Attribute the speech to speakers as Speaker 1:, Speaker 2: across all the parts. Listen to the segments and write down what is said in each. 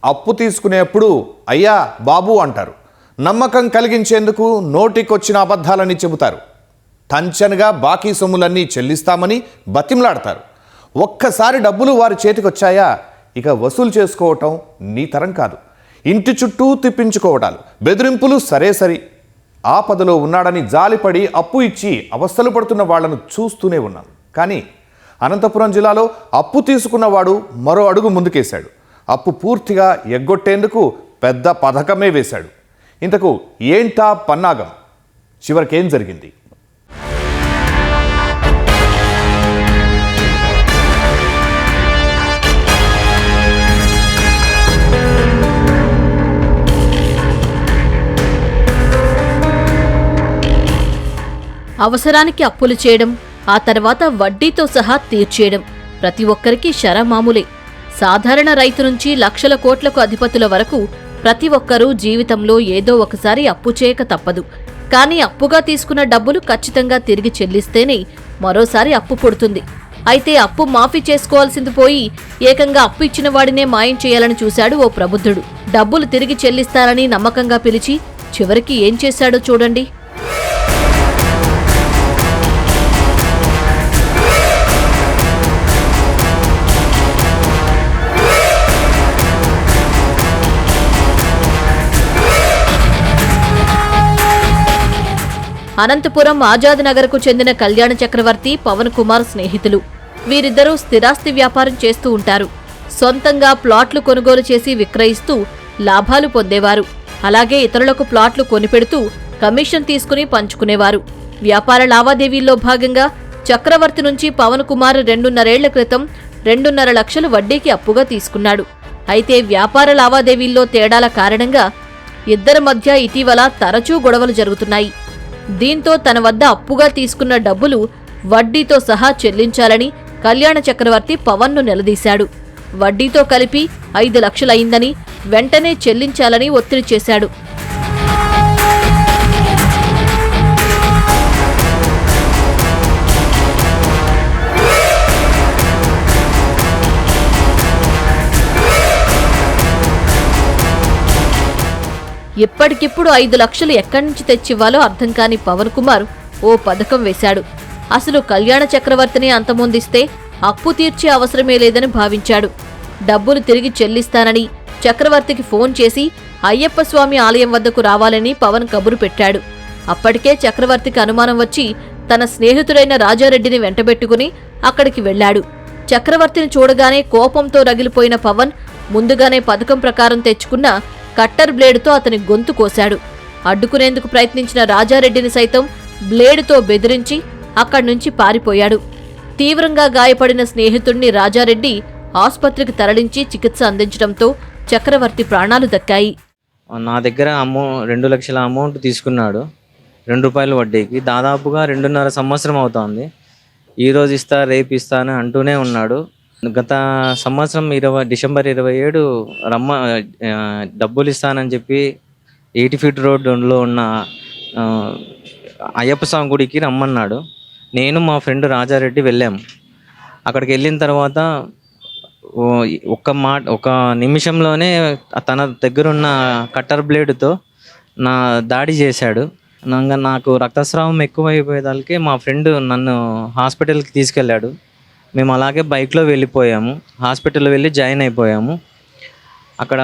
Speaker 1: అప్పు తీసుకునేప్పుడు అయ్యా బాబు అంటారు. నమ్మకం కలిగించేందుకు నోటికొచ్చిన అబద్ధాలని చెబుతారు. టంచన్గా బాకీ సొమ్ములన్నీ చెల్లిస్తామని బతిమలాడతారు. ఒక్కసారి డబ్బులు వారి చేతికొచ్చాయా ఇక వసూలు చేసుకోవటం నీ తరం కాదు. ఇంటి చుట్టూ తిప్పించుకోవటాలు, బెదిరింపులు సరే సరి. ఆపదలో ఉన్నాడని జాలిపడి అప్పు ఇచ్చి అవస్థలు పడుతున్న వాళ్లను చూస్తూనే ఉన్నాను. కానీ అనంతపురం జిల్లాలో అప్పు తీసుకున్నవాడు మరో అడుగు ముందుకేశాడు. అప్పు పూర్తిగా ఎగ్గొట్టేందుకు పెద్ద పథకమే వేశాడు. ఇంతకు ఏంటా పన్నాగం? చివరికేం జరిగింది?
Speaker 2: అవసరానికి అప్పులు చేయడం, ఆ తర్వాత వడ్డీతో సహా తీర్చేయడం ప్రతి ఒక్కరికి శరమామూలే. సాధారణ రైతు నుంచి లక్షల కోట్లకు అధిపతుల వరకు ప్రతి ఒక్కరూ జీవితంలో ఏదో ఒకసారి అప్పు చేయక తప్పదు. కానీ అప్పుగా తీసుకున్న డబ్బులు ఖచ్చితంగా తిరిగి చెల్లిస్తేనే మరోసారి అప్పు పుడుతుంది. అయితే అప్పు మాఫీ చేసుకోవాల్సింది పోయి ఏకంగా అప్పు ఇచ్చిన వాడినే మాయం చేయాలని చూశాడు ఓ ప్రబుద్ధుడు. డబ్బులు తిరిగి చెల్లిస్తారని నమ్మకంగా పిలిచి చివరికి ఏం చేశాడో చూడండి. అనంతపురం ఆజాద్ నగర్కు చెందిన కళ్యాణ చక్రవర్తి, పవన్ కుమార్ స్నేహితులు. వీరిద్దరూ స్థిరాస్తి వ్యాపారం చేస్తూ ఉంటారు. సొంతంగా ప్లాట్లు కొనుగోలు చేసి విక్రయిస్తూ లాభాలు పొందేవారు. అలాగే ఇతరులకు ప్లాట్లు కొనిపెడుతూ కమిషన్ తీసుకుని పంచుకునేవారు. వ్యాపార లావాదేవీల్లో భాగంగా చక్రవర్తి నుంచి పవన్ కుమార్ 2.5 ఏళ్ల క్రితం 2.5 లక్షలు వడ్డీకి అప్పుగా తీసుకున్నాడు. అయితే వ్యాపార లావాదేవీల్లో తేడాల కారణంగా ఇద్దరి మధ్య ఇటీవల తరచూ గొడవలు జరుగుతున్నాయి. దీంతో తన వద్ద అప్పుగా తీసుకున్న డబ్బులు వడ్డీతో సహా చెల్లించాలని కళ్యాణ చక్రవర్తి పవన్ను నిలదీశాడు. వడ్డీతో కలిపి 5 లక్షలయిందని, వెంటనే చెల్లించాలని ఒత్తిడి చేశాడు. ఇప్పటికిప్పుడు 5 లక్షలు ఎక్కడి నుంచి తెచ్చివ్వాలో అర్థం కాని పవన్ కుమార్ ఓ పథకం వేశాడు. అసలు కళ్యాణ చక్రవర్తిని అంతమొందిస్తే అప్పు తీర్చే అవసరమే లేదని భావించాడు. డబ్బులు తిరిగి చెల్లిస్తానని చక్రవర్తికి ఫోన్ చేసి అయ్యప్ప స్వామి ఆలయం వద్దకు రావాలని పవన్ కబురు పెట్టాడు. అప్పటికే చక్రవర్తికి అనుమానం వచ్చి తన స్నేహితుడైన రాజారెడ్డిని వెంటబెట్టుకుని అక్కడికి వెళ్లాడు. చక్రవర్తిని చూడగానే కోపంతో రగిలిపోయిన పవన్ ముందుగానే పథకం ప్రకారం తెచ్చుకున్న కట్టర్ బ్లేడుతో అతని గొంతు కోశాడు. అడ్డుకునేందుకు ప్రయత్నించిన రాజారెడ్డిని సైతం బ్లేడుతో బెదిరించి అక్కడి నుంచి పారిపోయాడు. తీవ్రంగా గాయపడిన స్నేహితుడిని రాజారెడ్డి ఆసుపత్రికి తరలించి చికిత్స అందించడంతో చక్రవర్తి ప్రాణాలు దక్కాయి.
Speaker 3: నా దగ్గర 2 లక్షల అమౌంట్ తీసుకున్నాడు, ₹2 వడ్డీకి. దాదాపుగా 2.5 సంవత్సరం అవుతోంది. ఈరోజు ఇస్తా, రేపు ఇస్తా అని అంటూనే ఉన్నాడు. గత సంవత్సరం డిసెంబర్ 27 డబ్బులు ఇస్తానని చెప్పి 80 ఫీట్ రోడ్డులో ఉన్న అయ్యప్ప స్వామి గుడికి రమ్మన్నాడు. నేను మా ఫ్రెండ్ రాజారెడ్డి వెళ్ళాము. అక్కడికి వెళ్ళిన తర్వాత ఒక నిమిషంలోనే తన దగ్గరున్న కట్టర్ బ్లేడుతో నా దాడి చేశాడు. నాకు రక్తస్రావం ఎక్కువైపోయేదానికి మా ఫ్రెండ్ నన్ను హాస్పిటల్కి తీసుకెళ్ళాడు. మేము అలాగే బైక్లో వెళ్ళిపోయాము. హాస్పిటల్లో వెళ్ళి జాయిన్ అయిపోయాము. అక్కడ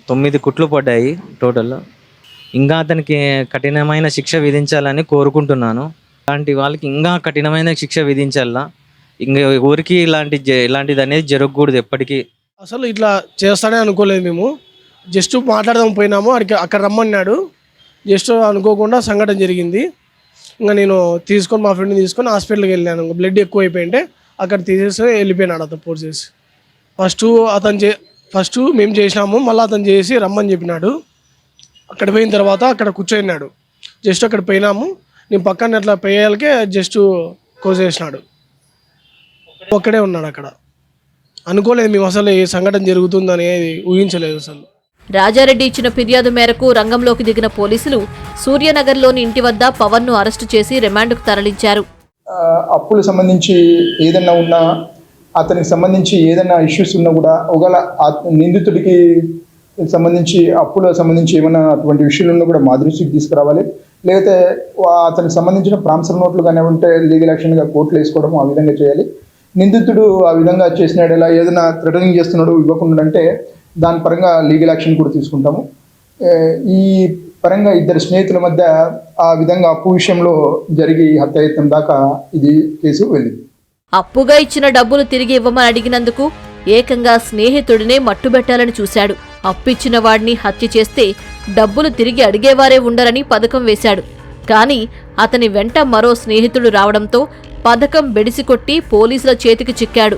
Speaker 3: 9 కుట్లు పడ్డాయి టోటల్. ఇంకా అతనికి కఠినమైన శిక్ష విధించాలని కోరుకుంటున్నాను. అలాంటి వాళ్ళకి ఇంకా కఠినమైన శిక్ష విధించాలా. ఇంకా ఊరికి ఇలాంటిది అనేది జరగకూడదు ఎప్పటికీ.
Speaker 4: అసలు ఇట్లా చేస్తానే అనుకోలేదు. మేము జస్ట్ మాట్లాడదాం పోయినాము. అక్కడ రమ్మన్నాడు. జస్ట్ అనుకోకుండా సంఘటన జరిగింది. ఇంకా నేను మా ఫ్రెండ్ని తీసుకొని హాస్పిటల్కి వెళ్ళాను. బ్లడ్ ఎక్కువ అయిపోయింటే అక్కడ తీసేసి వెళ్ళిపోయినాడు అతను ఫోర్స్ చేసి. ఫస్ట్ మేము చేసినాము, మళ్ళీ అతను చేసి రమ్మని చెప్పినాడు. అక్కడ పోయిన తర్వాత అక్కడ కూర్చోయినాడు. జస్ట్ అక్కడ పోయినాము. నేను పక్కన అట్లా పోయేళ్ళకే జస్ట్ కోసేసినాడు. ఒక్కడే ఉన్నాడు అక్కడ. అనుకోలేదు మేము అసలు ఈ సంఘటన జరుగుతుందని ఊహించలేదు అసలు.
Speaker 2: రాజారెడ్డి ఇచ్చిన ఫిర్యాదు మేరకు రంగంలోకి దిగిన పోలీసులు సూర్యనగర్లోని ఇంటి వద్ద పవన్ను అరెస్టు చేసి రిమాండ్కు తరలించారు.
Speaker 5: అప్పులు సంబంధించి ఏదన్నా ఉన్నా అతనికి సంబంధించి ఏదైనా ఇష్యూస్ ఉన్నా కూడా ఒకవేళ నిందితుడికి సంబంధించి అప్పులకు సంబంధించి ఏమైనా అటువంటి విషయాలు ఉన్నా కూడా మా దృష్టికి తీసుకురావాలి. లేకపోతే అతనికి సంబంధించిన ప్రామిసరీ నోట్లు కానీ ఉంటే లీగల్ యాక్షన్గా కోర్టులు వేసుకోవడం ఆ విధంగా చేయాలి. నిందితుడు ఆ విధంగా చేసినాడు, ఇలా ఏదైనా థ్రెటనింగ్ చేస్తున్నాడు ఇవ్వకుండా అంటే దాని పరంగా లీగల్ యాక్షన్ కూడా తీసుకుంటాము. ఈ పరంగా ఇద్దరు స్నేహితుల మధ్య ఆ విధంగా అప్పు విషయంలో జరిగి హత్యాయత్నం దాకా ఇది కేసు వెళ్ళింది.
Speaker 2: అప్పుగా ఇచ్చిన డబ్బులు తిరిగి ఇవ్వమని అడిగినందుకు ఏకంగా స్నేహితుడినే మట్టుబెట్టాలని చూశాడు. అప్పిచ్చిన వాడిని హత్య చేస్తే డబ్బులు తిరిగి అడిగేవారే ఉండరని పథకం వేశాడు. కానీ అతని వెంట మరో స్నేహితుడు రావడంతో పథకం బెడిసికొట్టి పోలీసుల చేతికి చిక్కాడు.